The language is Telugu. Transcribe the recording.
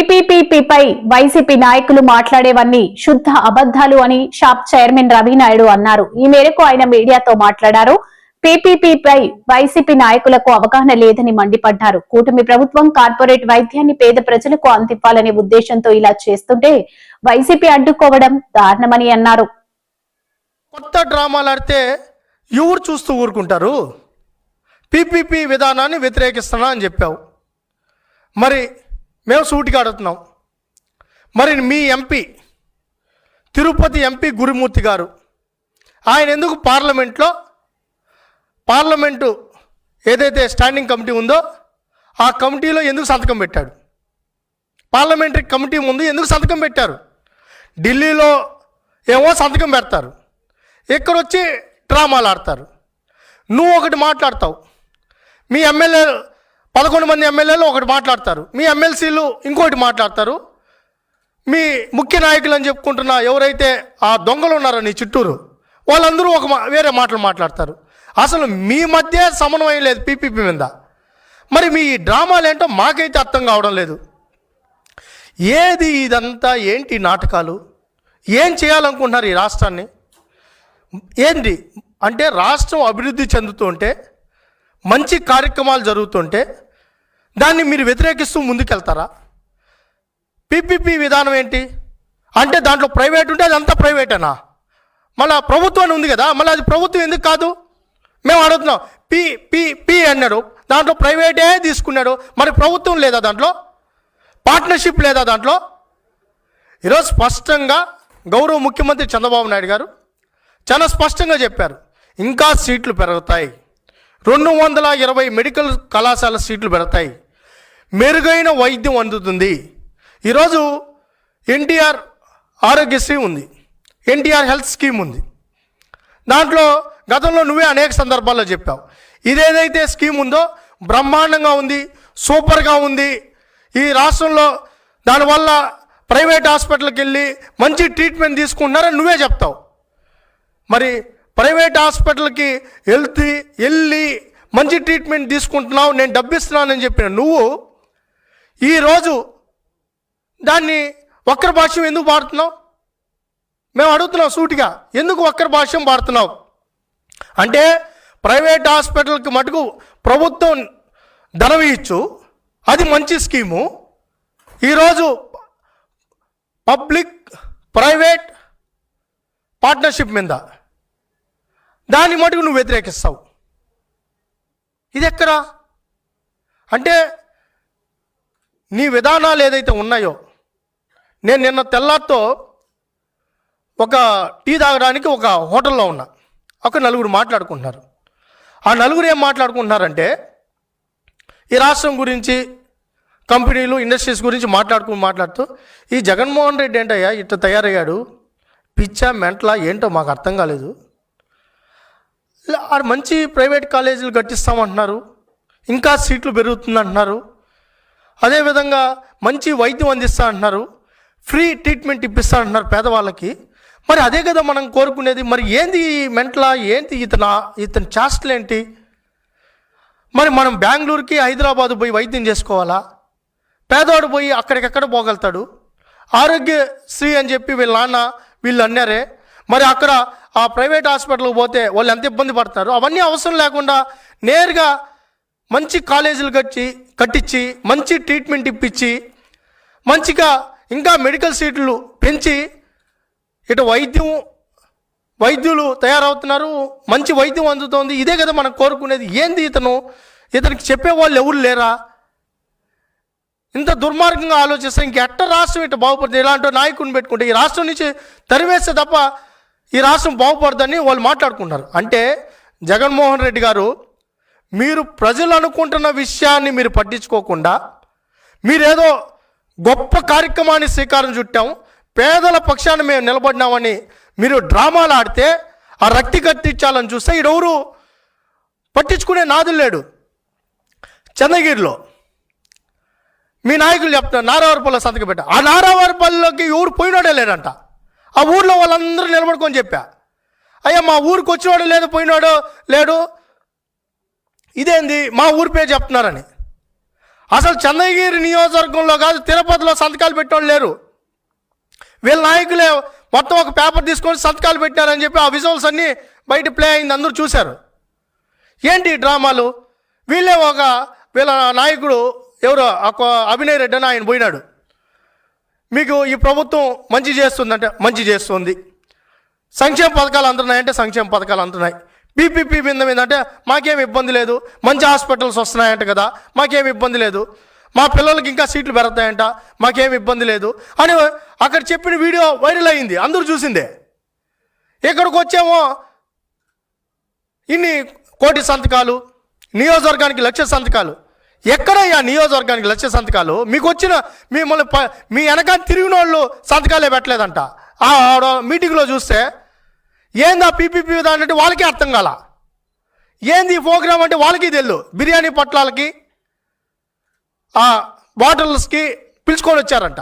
పీపీపీపై వైసీపీ నాయకులు మాట్లాడేవన్నీ శుద్ధ అబద్దాలు అని షాప్ చైర్మన్ రవి నాయుడు అన్నారు. ఈ మేరకు ఆయన మీడియాతో మాట్లాడారు. పీపీపీపై వైసీపీ నాయకులకు అవగాహన లేదని మండిపడ్డారు. కూటమి ప్రభుత్వం కార్పొరేట్ వైద్యాన్ని పేద ప్రజలకు అందివ్వాలనే ఉద్దేశంతో ఇలా చేస్తుంటే వైసీపీ అడ్డుకోవడం దారుణమని అన్నారు. కొత్త డ్రామాలు ఆడితే ఎవరు చూస్తూ ఊరుకుంటారు? పీపీపీ విధానాన్ని వ్యతిరేకిస్తున్నా అని చెప్పావు. మరి మేము సూటిగా అడుగుతున్నాం. మరి మీ ఎంపీ తిరుపతి ఎంపీ గురుమూర్తి గారు ఆయన ఎందుకు పార్లమెంటు ఏదైతే స్టాండింగ్ కమిటీ ఉందో ఆ కమిటీలో ఎందుకు సంతకం పెట్టాడు? పార్లమెంటరీ కమిటీ ముందు ఎందుకు సంతకం పెట్టారు? ఢిల్లీలో ఏమో సంతకం పెడతారు, ఇక్కడ వచ్చి డ్రామాలు ఆడతారు. నువ్వు ఒకటి మాట్లాడతావు, మీ ఎమ్మెల్యేలు 11 మంది ఎమ్మెల్యేలు ఒకటి మాట్లాడతారు, మీ ఎమ్మెల్సీలు ఇంకోటి మాట్లాడతారు. మీ ముఖ్య నాయకులు అని చెప్పుకుంటున్న ఎవరైతే ఆ దొంగలు ఉన్నారో నీ చుట్టూరు వాళ్ళందరూ వేరే మాటలు మాట్లాడతారు. అసలు మీ మధ్య సమన్వయం లేదు పీపీపీ మీద. మరి మీ డ్రామాలు ఏంటో మాకైతే అర్థం కావడం లేదు. ఏది ఇదంతా ఏంటి నాటకాలు? ఏం చేయాలనుకుంటున్నారు ఈ రాష్ట్రాన్ని? ఏంటి అంటే రాష్ట్రం అభివృద్ధి చెందుతుంటే మంచి కార్యక్రమాలు జరుగుతుంటే దాన్ని మీరు వ్యతిరేకిస్తూ ముందుకెళ్తారా? పీపీపీ విధానం ఏంటి అంటే దాంట్లో ప్రైవేట్ ఉంటే అది అంతా ప్రైవేటేనా? మళ్ళీ ప్రభుత్వాన్ని ఉంది కదా, మళ్ళీ అది ప్రభుత్వం ఎందుకు కాదు? మేము అడుగుతున్నాం. పీ అన్నాడు, దాంట్లో ప్రైవేటే తీసుకున్నాడు, మరి ప్రభుత్వం లేదా దాంట్లో? పార్ట్నర్షిప్ లేదా దాంట్లో? ఈరోజు స్పష్టంగా గౌరవ ముఖ్యమంత్రి చంద్రబాబు నాయుడు గారు చాలా స్పష్టంగా చెప్పారు, ఇంకా సీట్లు పెరుగుతాయి, 220 మెడికల్ కళాశాల సీట్లు పెడతాయి, మెరుగైన వైద్యం అందుతుంది. ఈరోజు ఎన్టీఆర్ ఆరోగ్యశ్రీ ఉంది, ఎన్టీఆర్ హెల్త్ స్కీమ్ ఉంది. దాంట్లో గతంలో నువ్వే అనేక సందర్భాల్లో చెప్పావు, ఇదేదైతే స్కీమ్ ఉందో బ్రహ్మాండంగా ఉంది, సూపర్గా ఉంది. ఈ రాష్ట్రంలో దానివల్ల ప్రైవేట్ హాస్పిటల్కి వెళ్ళి మంచి ట్రీట్మెంట్ తీసుకుంటున్నారని నువ్వే చెప్తావు. మరి ప్రైవేట్ హాస్పిటల్కి వెళ్ళి మంచి ట్రీట్మెంట్ తీసుకుంటున్నావు, నేను డబ్బిస్తున్నానని చెప్పిన నువ్వు ఈరోజు దాన్ని వక్ర భాష్యం ఎందుకు వాడుతున్నావు? మేము అడుగుతున్నాం సూటిగా, ఎందుకు వక్ర భాష్యం వాడుతున్నావు? అంటే ప్రైవేట్ హాస్పిటల్కి మటుకు ప్రభుత్వం ధనం ఇచ్చు, అది మంచి స్కీము. ఈరోజు పబ్లిక్ ప్రైవేట్ పార్ట్నర్షిప్ మీద దాన్ని మటుకు నువ్వు వ్యతిరేకిస్తావు. ఇది ఎక్కడా? అంటే నీ విధానాలు ఏదైతే ఉన్నాయో, నేను నిన్న తెల్లారితో ఒక టీ తాగడానికి ఒక హోటల్లో ఉన్నా, ఒక నలుగురు మాట్లాడుకుంటున్నారు. ఆ నలుగురు ఏం మాట్లాడుకుంటున్నారంటే ఈ రాష్ట్రం గురించి, కంపెనీలు, ఇండస్ట్రీస్ గురించి మాట్లాడుతూ ఈ జగన్మోహన్ రెడ్డి ఏంటయ్యా ఇట్లా తయారయ్యాడు, పిచ్చా మెంటలా ఏంటో మాకు అర్థం కాలేదు, మంచి ప్రైవేట్ కాలేజీలు కట్టిస్తామంటున్నారు, ఇంకా సీట్లు పెరుగుతుందంటున్నారు, అదేవిధంగా మంచి వైద్యం అందిస్తా అంటున్నారు, ఫ్రీ ట్రీట్మెంట్ ఇప్పిస్తా అంటున్నారు పేదవాళ్ళకి. మరి అదే కదా మనం కోరుకునేది. మరి ఏంది మెంటలా, ఏంటి ఇతని చేష్టలు ఏంటి? మరి మనం బెంగళూరుకి హైదరాబాదు పోయి వైద్యం చేసుకోవాలా? పేదవాడు పోయి అక్కడికెక్కడ పోగలుగుతాడు? ఆరోగ్యశ్రీ అని చెప్పి వీళ్ళ నాన్న వీళ్ళు అన్నారే, మరి అక్కడ ఆ ప్రైవేట్ హాస్పిటల్కి పోతే వాళ్ళు ఎంత ఇబ్బంది పడతారు? అవన్నీ అవసరం లేకుండా నేరుగా మంచి కాలేజీలు కట్టించి మంచి ట్రీట్మెంట్ ఇప్పించి మంచిగా ఇంకా మెడికల్ సీట్లు పెంచి ఇటు వైద్యులు తయారవుతున్నారు, మంచి వైద్యం అందుతోంది. ఇదే కదా మనం కోరుకునేది. ఏంది ఇతనికి చెప్పేవాళ్ళు ఎవరు లేరా? ఇంత దుర్మార్గంగా ఆలోచిస్తే ఇంకెట్ట రాష్ట్రం ఇట్లా బాగుపడుతుంది? ఇలాంటి నాయకుడిని పెట్టుకుంటే ఈ రాష్ట్రం నుంచి తరివేస్తే తప్ప ఈ రాష్ట్రం బాగుపడదని వాళ్ళు మాట్లాడుకుంటున్నారు. అంటే జగన్మోహన్ రెడ్డి గారు, మీరు ప్రజలు అనుకుంటున్న విషయాన్ని మీరు పట్టించుకోకుండా మీరేదో గొప్ప కార్యక్రమాన్ని శ్రీకారం చుట్టాం, పేదల పక్షాన్ని మేము నిలబడినామని మీరు డ్రామాలు ఆడితే ఆ రక్తి కట్టించాలని చూస్తే ఈడెవరు పట్టించుకునే నాదులు లేడు. చంద్రగిరిలో మీ నాయకులు చెప్తున్నారు నారావారిపల్లిలో సంతకం పెట్టా. ఆ నారావారిపల్లిలోకి ఎవరు పోయినాడే లేడంట. ఆ ఊర్లో వాళ్ళందరూ నిలబడుకొని చెప్పా, అయ్యా మా ఊరికి వచ్చినాడో లేదో, పోయినాడో లేడు, ఇదేంది మా ఊరి పేరు చెప్తున్నారని. అసలు చంద్రగిరి నియోజకవర్గంలో కాదు తిరుపతిలో సంతకాలు పెట్టేవాళ్ళు లేరు. వీళ్ళ నాయకులే మొత్తం ఒక పేపర్ తీసుకొని సంతకాలు పెట్టారని చెప్పి ఆ విజువల్స్ అన్నీ బయట ప్లే అయింది, అందరూ చూశారు. ఏంటి డ్రామాలు? వీళ్ళ నాయకుడు ఎవరో అభినయ్ రెడ్డి అని ఆయన పోయినాడు. మీకు ఈ ప్రభుత్వం మంచి చేస్తుందంటే మంచి చేస్తుంది, సంక్షేమ పథకాలు అందుతున్నాయంటే సంక్షేమ పథకాలు అందుతున్నాయి, పీపీపీ మీద అంటే మాకేం ఇబ్బంది లేదు, మంచి హాస్పిటల్స్ వస్తున్నాయంట కదా మాకేం ఇబ్బంది లేదు, మా పిల్లలకి ఇంకా సీట్లు పెడతాయంట మాకేం ఇబ్బంది లేదు అని అక్కడ చెప్పిన వీడియో వైరల్ అయింది, అందరూ చూసిందే. ఇక్కడికి వచ్చేమో ఇన్ని కోటి సంతకాలు, నియోజకవర్గానికి 1,00,000 సంతకాలు. ఎక్కడయ్యా నియోజకవర్గానికి 1,00,000 సంతకాలు? మీకు వచ్చిన మిమ్మల్ని మీ వెనకాల తిరిగిన వాళ్ళు సంతకాలే పెట్టలేదంట. మీటింగ్లో చూస్తే ఏంది ఆ పీపీపీ విధానం అంటే వాళ్ళకి అర్థం కాల, ఏంది ఈ ప్రోగ్రామ్ అంటే వాళ్ళకి తెలియదు. బిర్యానీ పొట్లాలకి బాటిల్స్కి పిలుచుకొని వచ్చారంట.